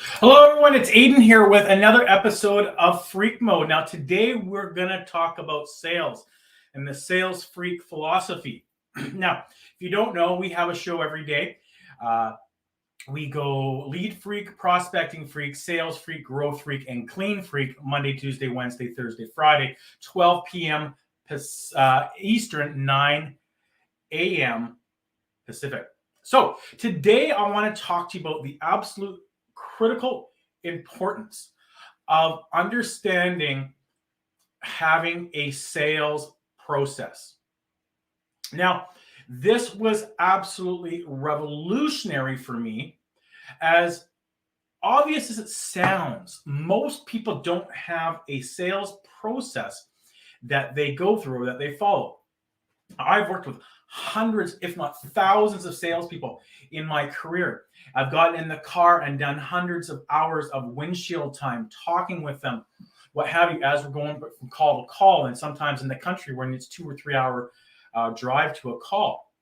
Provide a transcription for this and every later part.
Hello, everyone. It's Aiden here with another episode of Freak Mode. Now, today we're going to talk about sales and the sales freak philosophy. Now, if you don't know, we have a show every day. We go lead freak, prospecting freak, sales freak, growth freak, and clean freak Monday, Tuesday, Wednesday, Thursday, Friday, 12 p.m. Eastern, 9 a.m. Pacific. So today I want to talk to you about the absolute critical importance of understanding having a sales process. Now, this was absolutely revolutionary for me. As obvious as it sounds, most people don't have a sales process that they go through or that they follow. I've worked with hundreds, if not thousands, of salespeople in my career. I've gotten in the car and done hundreds of hours of windshield time talking with them, what have you, as we're going from call to call. And sometimes in the country when it's 2 or 3 hour drive to a call.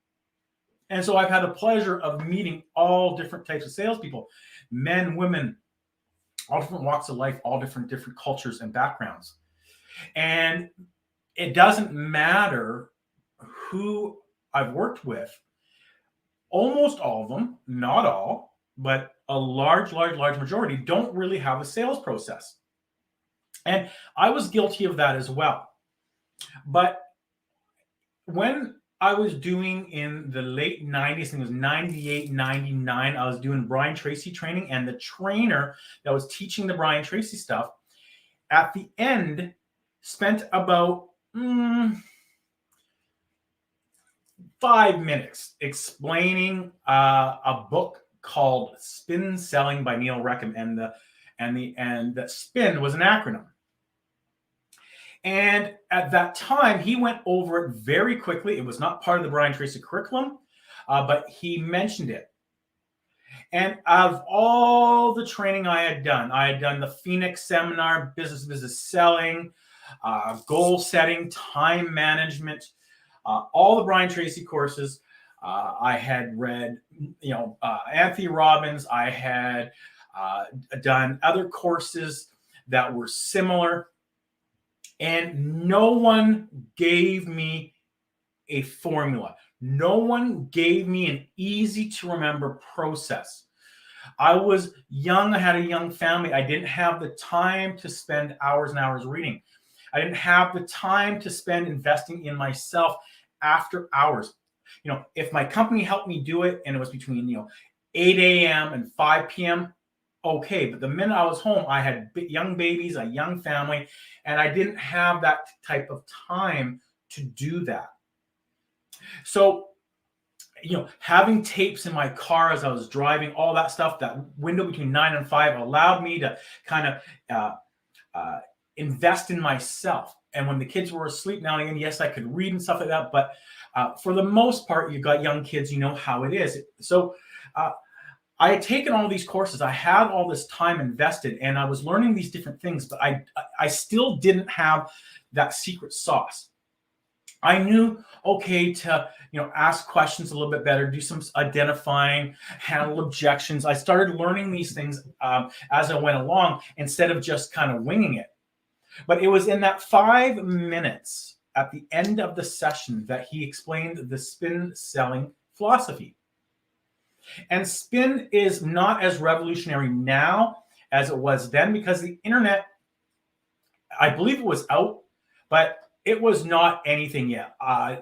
And so I've had the pleasure of meeting all different types of salespeople, men, women, all different walks of life, all different cultures and backgrounds. And it doesn't matter who I've worked with. Almost all of them, not all, but a large majority don't really have a sales process. And I was guilty of that as well. But when I was doing in the late 90s, I think it was 98, 99, I was doing Brian Tracy training, and the trainer that was teaching the Brian Tracy stuff at the end spent about 5 minutes explaining a book called Spin Selling by Neil Reckham, and the spin was an acronym. And at that time, he went over it very quickly. It was not part of the Brian Tracy curriculum, but he mentioned it. And out of all the training I had done the Phoenix seminar, business selling, goal setting, time management, all the Brian Tracy courses. I had read, Anthony Robbins. I had done other courses that were similar. And no one gave me a formula. No one gave me an easy to remember process. I was young. I had a young family. I didn't have the time to spend hours and hours reading. I didn't have the time to spend investing in myself after hours. If my company helped me do it and it was between, 8 a.m. and 5 p.m., okay. But the minute I was home, I had young babies, a young family, and I didn't have that type of time to do that. So, having tapes in my car as I was driving, all that stuff, that window between 9 and 5 allowed me to kind of invest in myself. And when the kids were asleep now and again, yes, I could read and stuff like that. But for the most part, you've got young kids, you know how it is. So I had taken all these courses. I had all this time invested, and I was learning these different things, but I still didn't have that secret sauce. I knew, okay, to ask questions a little bit better, do some identifying, handle objections. I started learning these things as I went along instead of just kind of winging it. But it was in that 5 minutes at the end of the session that he explained the spin selling philosophy. And spin is not as revolutionary now as it was then, because the internet, I believe it was out, but it was not anything yet. I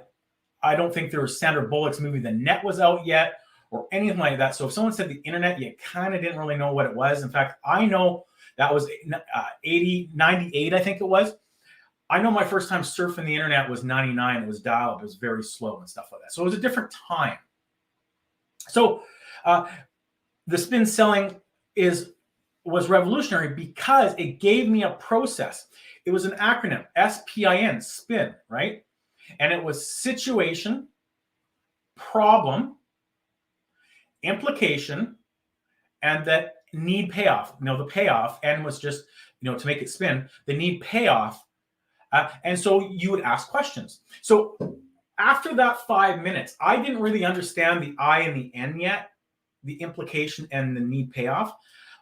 don't think there was Sandra Bullock's movie The Net was out yet or anything like that. So if someone said the internet, you kind of didn't really know what it was. In fact, I know that was 98, I think it was. I know my first time surfing the internet was 99. It was dial-up. It was very slow and stuff like that. So it was a different time. So the spin selling was revolutionary because it gave me a process. It was an acronym, SPIN, spin, right? And it was situation, problem, implication, and that need payoff. The payoff, N was just, to make it spin, the need payoff. And so you would ask questions. So after that 5 minutes, I didn't really understand the I and the N yet, the implication and the need payoff.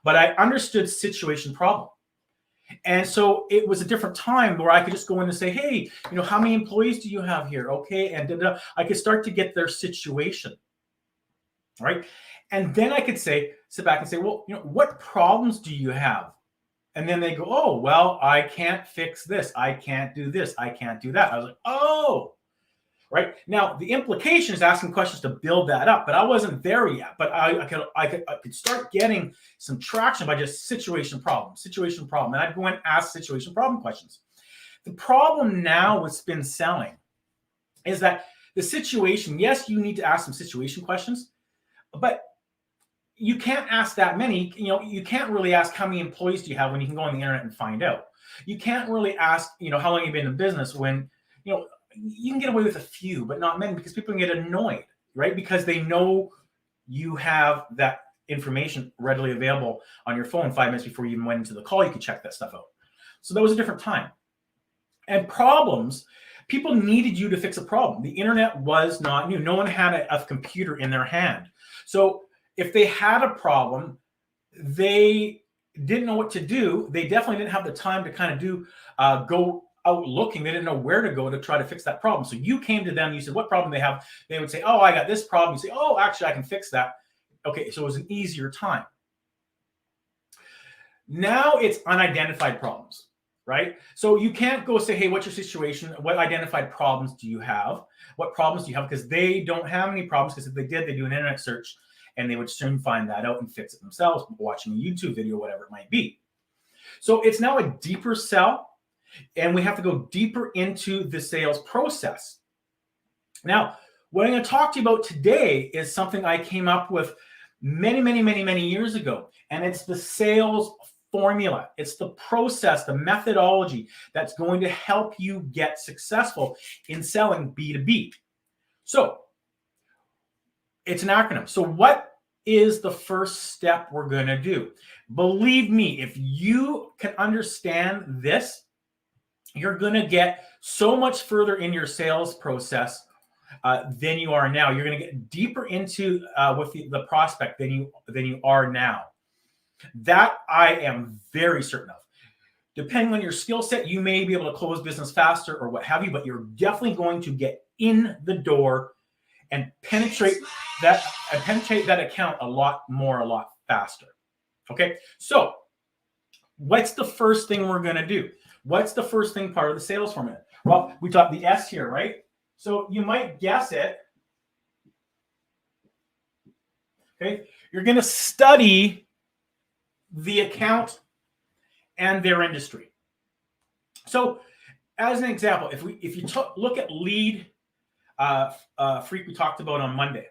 but I understood situation problem. And so it was a different time where I could just go in and say, hey, how many employees do you have here? Okay. And I could start to get their situation, right? And then I could sit back and say, well, what problems do you have? And then they go, oh, well, I can't fix this. I can't do this. I can't do that. I was like, oh, right. Now, the implication is asking questions to build that up, but I wasn't there yet. But I could start getting some traction by just situation, problem. And I'd go and ask situation, problem questions. The problem now with spin selling is that the situation, yes, you need to ask some situation questions, but you can't ask that many. You can't really ask how many employees do you have when you can go on the internet and find out. You can't really ask, how long you've been in business when, you can get away with a few, but not many, because people can get annoyed, right? Because they know you have that information readily available on your phone 5 minutes before you even went into the call. You could check that stuff out. So that was a different time. And problems, people needed you to fix a problem. The internet was not new. No one had a computer in their hand. So if they had a problem, they didn't know what to do. They definitely didn't have the time to kind of go out looking. They didn't know where to go to try to fix that problem. So you came to them, you said what problem they have. They would say, oh, I got this problem. You say, oh, actually, I can fix that. Okay, so it was an easier time. Now it's unidentified problems, right? So you can't go say, hey, what's your situation? What identified problems do you have? What problems do you have? Because they don't have any problems, because if they did, they do an internet search and they would soon find that out and fix it themselves, watching a YouTube video, whatever it might be. So it's now a deeper sell, and we have to go deeper into the sales process. Now, what I'm going to talk to you about today is something I came up with many years ago, and it's the sales formula. It's the process, the methodology that's going to help you get successful in selling B2B. So it's an acronym. So what is the first step we're going to do? Believe me, if you can understand this, you're going to get so much further in your sales process than you are now. You're going to get deeper into with the prospect than you are now. That I am very certain of. Depending on your skill set, you may be able to close business faster or what have you, but you're definitely going to get in the door and penetrate that account a lot faster. Okay, so what's the first thing we're going to do? What's the first thing part of the sales formula? Well, we taught the S here, right? So you might guess it. Okay, you're going to study the account and their industry. So, as an example, if you look at lead freak we talked about on Monday,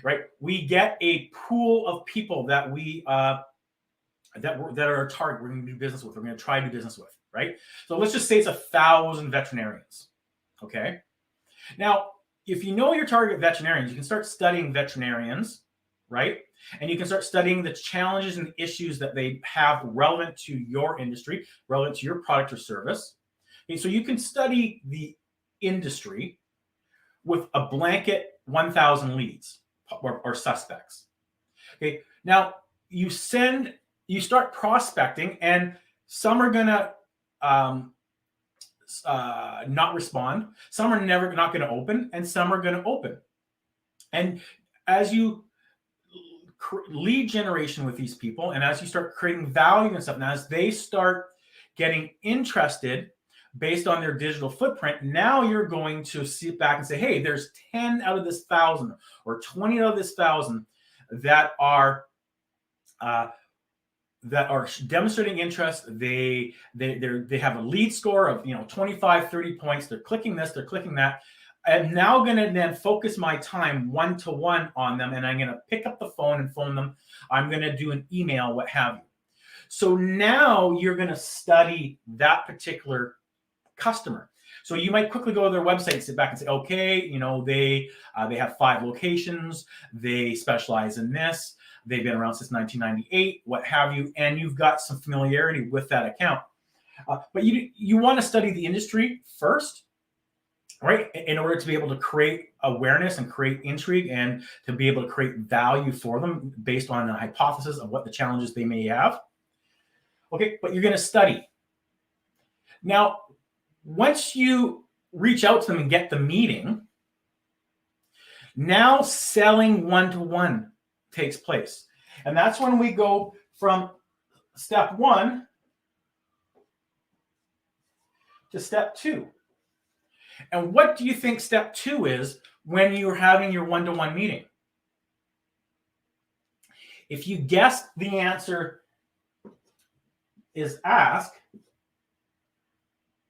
right? We get a pool of people that we that are our target. We're going to do business with. We're going to try to do business with, right? So let's just say it's 1,000 veterinarians. Okay. Now, if you know your target veterinarians, you can start studying veterinarians, right? And you can start studying the challenges and issues that they have relevant to your industry, relevant to your product or service. Okay, so you can study the industry with a blanket 1,000 leads or suspects. Okay, now you start prospecting, and some are gonna not respond, some are not going to open, and some are going to open. And as you lead generation with these people, and as you start creating value and stuff, and as they start getting interested based on their digital footprint, now you're going to sit back and say, hey, there's 10 out of this 1,000 or 20 out of this 1,000 that are demonstrating interest. They have a lead score of 25, 30 points. They're clicking this, they're clicking that. I'm now going to then focus my time one-to-one on them, and I'm going to pick up the phone and phone them. I'm going to do an email, what have you. So now you're going to study that particular customer. So you might quickly go to their website and sit back and say, okay, they have 5 locations. They specialize in this. They've been around since 1998, what have you, and you've got some familiarity with that account. But you want to study the industry first, right? In order to be able to create awareness and create intrigue and to be able to create value for them based on a hypothesis of what the challenges they may have. Okay, but you're going to study. Now, once you reach out to them and get the meeting, now selling one-to-one takes place. And that's when we go from step 1 to step 2. And what do you think step 2 is when you're having your one-to-one meeting? If you guessed the answer is ask,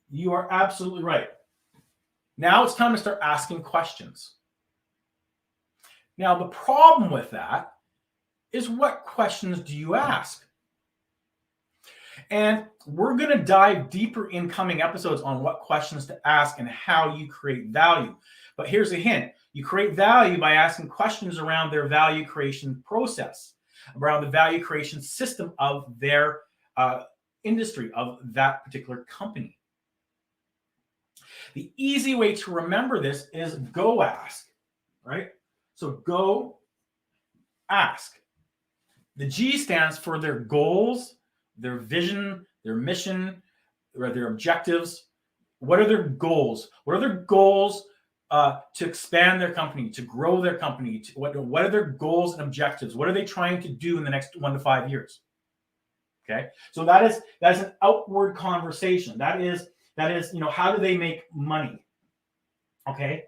you are absolutely right. Now it's time to start asking questions. Now, the problem with that is, what questions do you ask? And we're going to dive deeper in coming episodes on what questions to ask and how you create value. But here's a hint. You create value by asking questions around their value creation process, around the value creation system of their industry, of that particular company. The easy way to remember this is go ask, right? So go ask. The G stands for their goals, their vision, their mission, or their objectives. What are their goals? What are their goals to expand their company, to grow their company? What are their goals and objectives? What are they trying to do in the next 1 to 5 years? Okay, so that is an outward conversation. That is, how do they make money? Okay.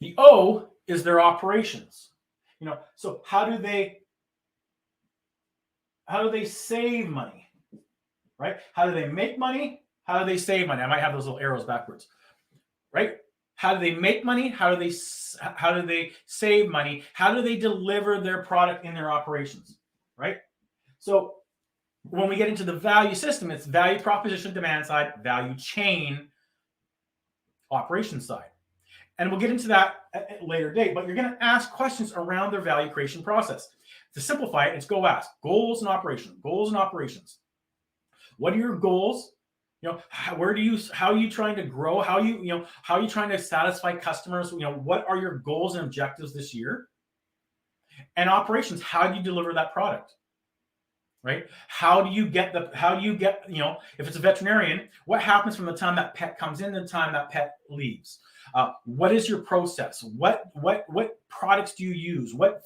The O is their operations. So how do they save money? Right? How do they make money? How do they save money? I might have those little arrows backwards. Right? How do they make money? How do they save money? How do they deliver their product in their operations? Right? So when we get into the value system, it's value proposition, demand side, value chain, operation side. And we'll get into that at a later date, but you're going to ask questions around their value creation process. To simplify it, it's go ask. Goals and operations. Goals and operations. What are your goals? How are you trying to grow? How are you trying to satisfy customers? What are your goals and objectives this year? And operations, how do you deliver that product? Right? How do you get, if it's a veterinarian, what happens from the time that pet comes in to the time that pet leaves? What is your process? What products do you use? What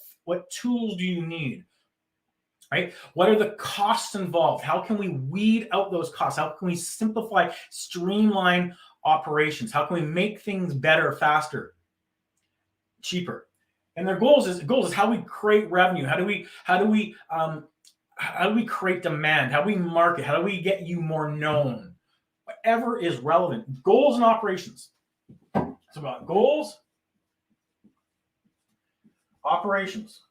tools do you need? Right? What are the costs involved? How can we weed out those costs? How can we simplify, streamline operations? How can we make things better, faster, cheaper? And their goals is how we create revenue. How do we create demand? How do we market? How do we get you more known? Whatever is relevant. Goals and operations. It's about goals, operations.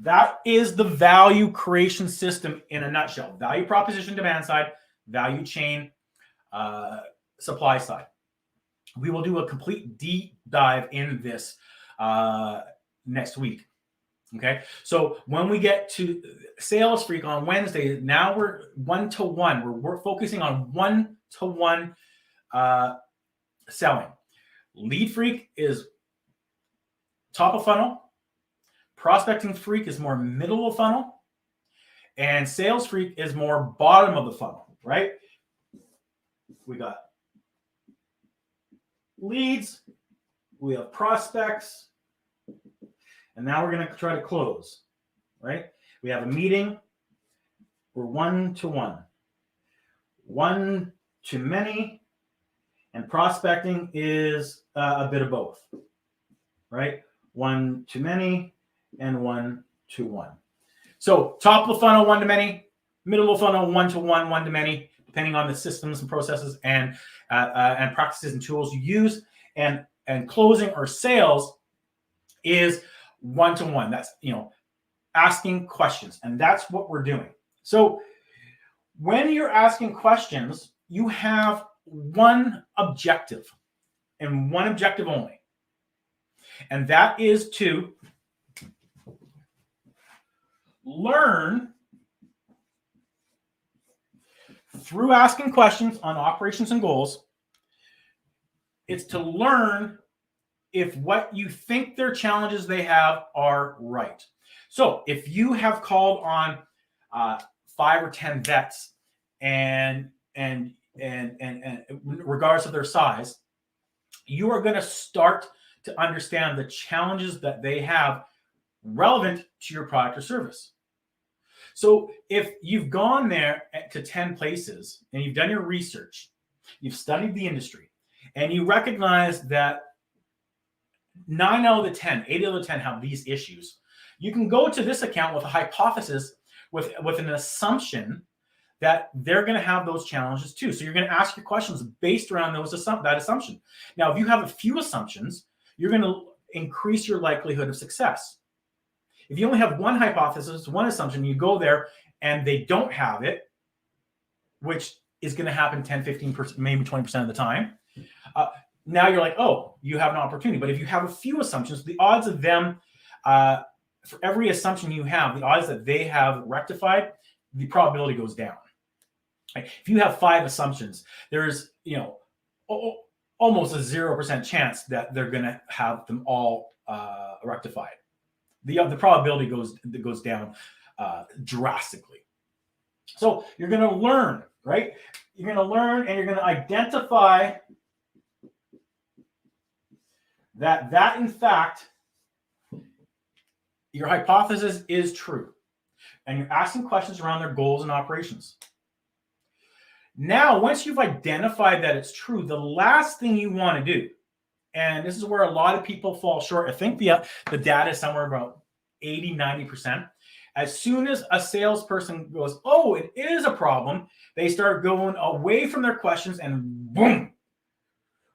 That is the value creation system in a nutshell. Value proposition, demand side, value chain, supply side. We will do a complete deep dive in this next week. Okay, so when we get to Sales Freak on Wednesday, now we're one-to-one. We're focusing on one-to-one selling. Lead Freak is top of funnel. Prospecting Freak is more middle of funnel. And Sales Freak is more bottom of the funnel, right? We got leads. We have prospects. And now we're going to try to close, right? We have a meeting. We're one-to-one. One to many. And prospecting is a bit of both, right? One to many and one-to-one. So top of the funnel, one to many. Middle of the funnel, one-to-one, one to many, depending on the systems and processes and practices and tools you use. And closing or sales is one-to-one. That's, asking questions. And that's what we're doing. So when you're asking questions, you have one objective and one objective only. And that is to learn through asking questions on operations and goals, it's to learn if what you think their challenges they have are right. So if you have called on 5 or 10 vets and regardless of their size, you are going to start to understand the challenges that they have relevant to your product or service. So if you've gone there to 10 places and you've done your research, you've studied the industry, and you recognize that 9 out of the 10, 8 out of the 10 have these issues, you can go to this account with a hypothesis, with an assumption that they're going to have those challenges too. So you're going to ask your questions based around that assumption. Now, if you have a few assumptions, you're going to increase your likelihood of success. If you only have one hypothesis, one assumption, you go there and they don't have it, which is going to happen 10, 15%, maybe 20% of the time. Now you're like, oh, you have an opportunity. But if you have a few assumptions, the odds of them, for every assumption you have, the odds that they have rectified, the probability goes down. Right? If you have 5 assumptions, there's almost a 0% chance that they're going to have them all rectified. The probability goes down drastically. So you're going to learn, right? You're going to learn, and you're going to identify that in fact your hypothesis is true, and you're asking questions around their goals and operations. Now, once you've identified that it's true, the last thing you want to do, and this is where a lot of people fall short. I think the data is somewhere about 80, 90%. As soon as a salesperson goes, oh, it is a problem, they start going away from their questions and boom,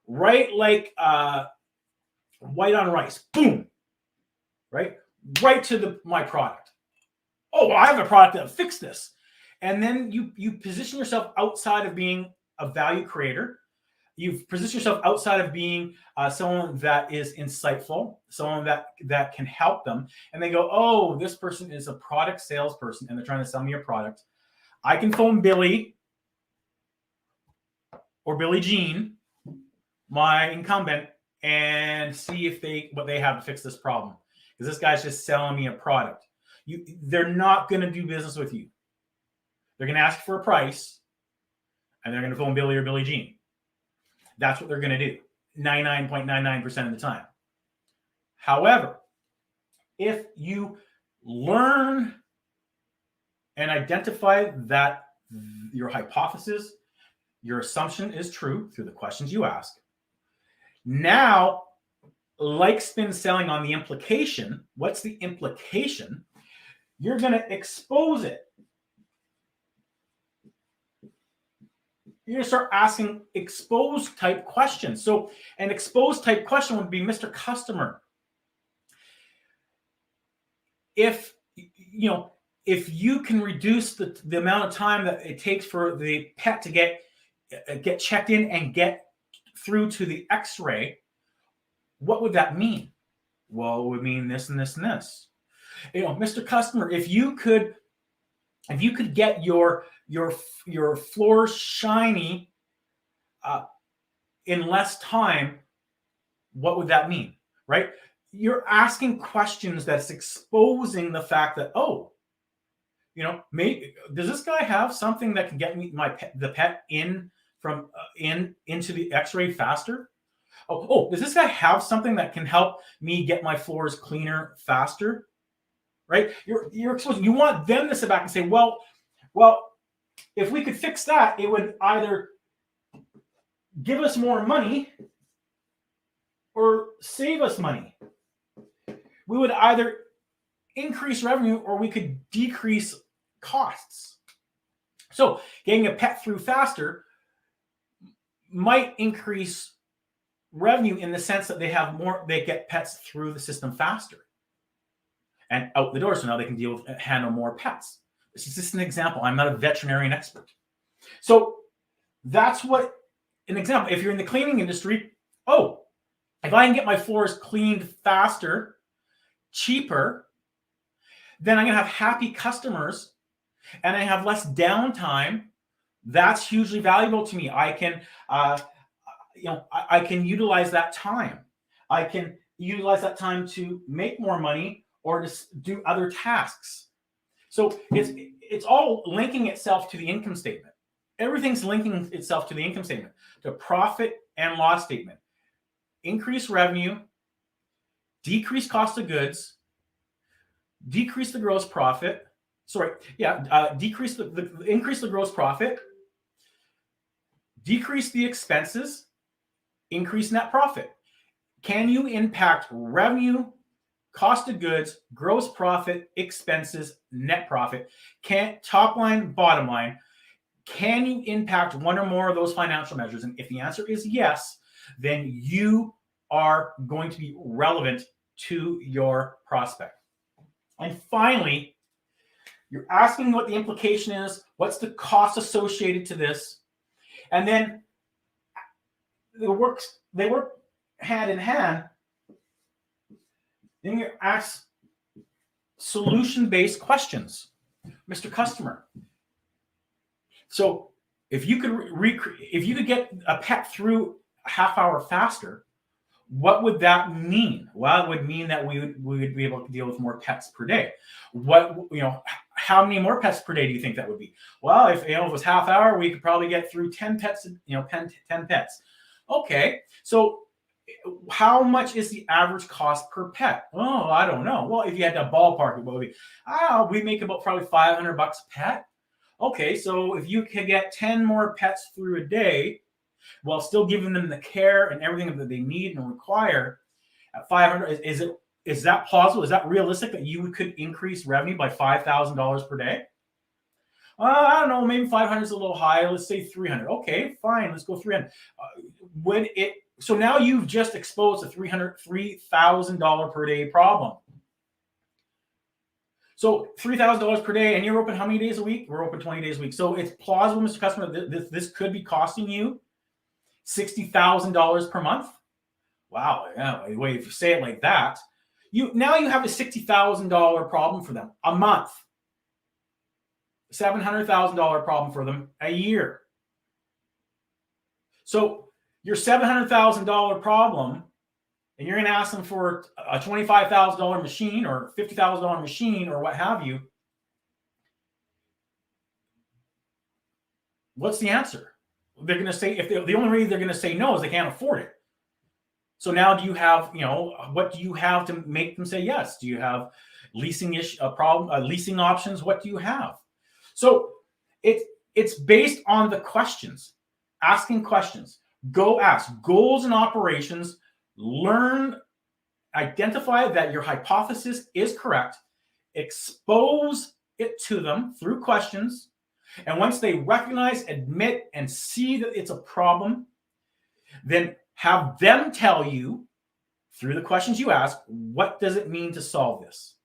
right like white on rice, boom, right to my product. Oh, well, I have a product that fixes this. And then you position yourself outside of being a value creator. You've positioned yourself outside of being someone that is insightful, someone that can help them. And they go, oh, this person is a product salesperson and they're trying to sell me a product. I can phone Billy or Billie Jean, my incumbent, and see what they have to fix this problem. Because this guy's just selling me a product. They're not going to do business with you. They're going to ask for a price, and they're going to phone Billy or Billie Jean. That's what they're going to do 99.99% of the time. However, if you learn and identify that your hypothesis, your assumption is true through the questions you ask, now, like spin selling on the implication, what's the implication? You're going to expose it. You're going to start asking exposed type questions. So an exposed type question would be, Mr. Customer, if you can reduce the amount of time that it takes for the pet to get checked in and get through to the x-ray, what would that mean? Well, it would mean this and this and this. Mr. Customer, if you could get your floors shiny in less time, what would that mean? Right? You're asking questions that's exposing the fact that, maybe does this guy have something that can get me the pet in from into the x-ray faster? Oh, does this guy have something that can help me get my floors cleaner faster? Right? You're exposing. You want them to sit back and say, well, if we could fix that, it would either give us more money or save us money. We would either increase revenue or we could decrease costs. So getting a pet through faster might increase revenue in the sense that they get pets through the system faster and out the door. So now they can handle more pets. This is just an example. I'm not a veterinarian expert. So that's what an example. If you're in the cleaning industry, if I can get my floors cleaned faster, cheaper, then I'm going to have happy customers and I have less downtime That's hugely valuable to me. I can, I can utilize that time. I can utilize that time to make more money or to do other tasks. So it's all linking itself to the income statement. Everything's linking itself to the income statement, to profit and loss statement. Increase revenue, decrease cost of goods, decrease the gross profit. Decrease increase the gross profit, decrease the expenses, increase net profit. Can you impact revenue, cost of goods, gross profit, expenses, net profit? Top line, bottom line. Can you impact one or more of those financial measures? And if the answer is yes, then you are going to be relevant to your prospect. And finally, you're asking what the implication is, what's the cost associated to this, and then they work hand in hand. Then you ask solution-based questions, Mr. Customer. So if you could get a pet through a half hour faster, what would that mean? Well, it would mean that we would be able to deal with more pets per day. How many more pets per day do you think that would be? Well, if it was half hour, we could probably get through 10 pets, 10 pets. Okay, so how much is the average cost per pet? Oh, I don't know. Well, if you had to ballpark it, what would be? We make about probably $500 a pet. Okay, so if you could get 10 more pets through a day, while still giving them the care and everything that they need and require, at $500, is that plausible? Is that realistic that you could increase revenue by $5,000 per day? I don't know, maybe 500 is a little high. Let's say 300. Okay, fine, let's go 300. So now you've just exposed a $3,000 per day problem. So $3,000 per day, and you're open how many days a week? We're open 20 days a week. So it's plausible, Mr. Customer, this could be costing you $60,000 per month. Wow, yeah. If you say it like that, you have a $60,000 problem for them a month. $700,000 problem for them a year. So your $700,000 problem, and you're going to ask them for a $25,000 machine or $50,000 machine or what have you. What's the answer? They're going to say, the only reason they're going to say no is they can't afford it. So now do you have, what do you have to make them say yes? Do you have leasing options? What do you have? So it's based on the questions, asking questions. Go ask goals and operations, learn, identify that your hypothesis is correct, expose it to them through questions. And once they recognize, admit, and see that it's a problem, then have them tell you through the questions you ask, what does it mean to solve this?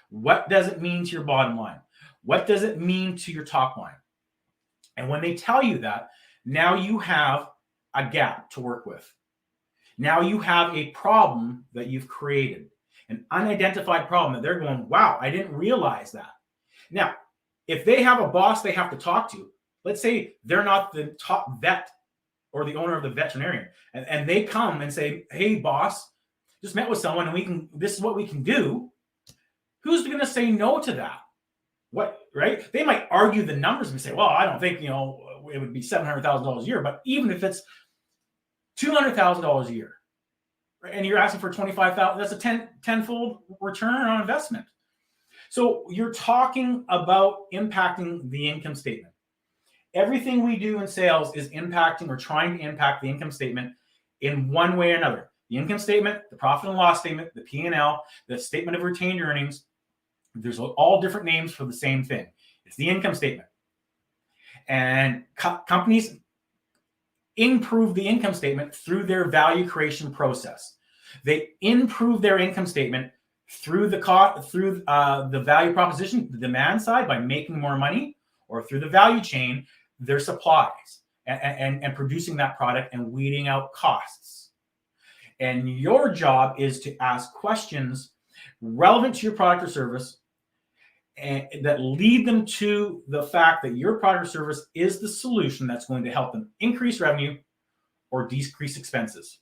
What does it mean to your bottom line? What does it mean to your top line? And when they tell you that, now you have a gap to work with. Now you have a problem that you've created, an unidentified problem that they're going, wow, I didn't realize that. Now, if they have a boss they have to talk to, let's say they're not the top vet or the owner of the veterinarian, and they come and say, hey, boss, just met with someone and this is what we can do. Who's going to say no to that? What, right? They might argue the numbers and say, well, I don't think, it would be $700,000 a year, but even if it's $200,000 a year, and you're asking for $25,000, that's a tenfold return on investment. So you're talking about impacting the income statement. Everything we do in sales is impacting or trying to impact the income statement in one way or another. The income statement, the profit and loss statement, the P&L, the statement of retained earnings. There's all different names for the same thing. It's the income statement. And companies improve the income statement through their value creation process. They improve their income statement through the value proposition, the demand side, by making more money, or through the value chain, their supplies, and producing that product and weeding out costs. And your job is to ask questions relevant to your product or service and that lead them to the fact that your product or service is the solution that's going to help them increase revenue or decrease expenses.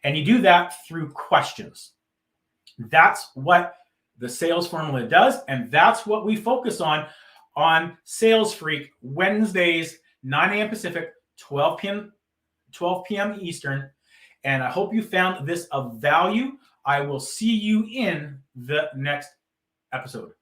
And you do that through questions. That's what the sales formula does, and that's what we focus on Sales Freak Wednesdays, 9 a.m. Pacific, 12 p.m. Eastern. And I hope you found this of value. I will see you in the next episode.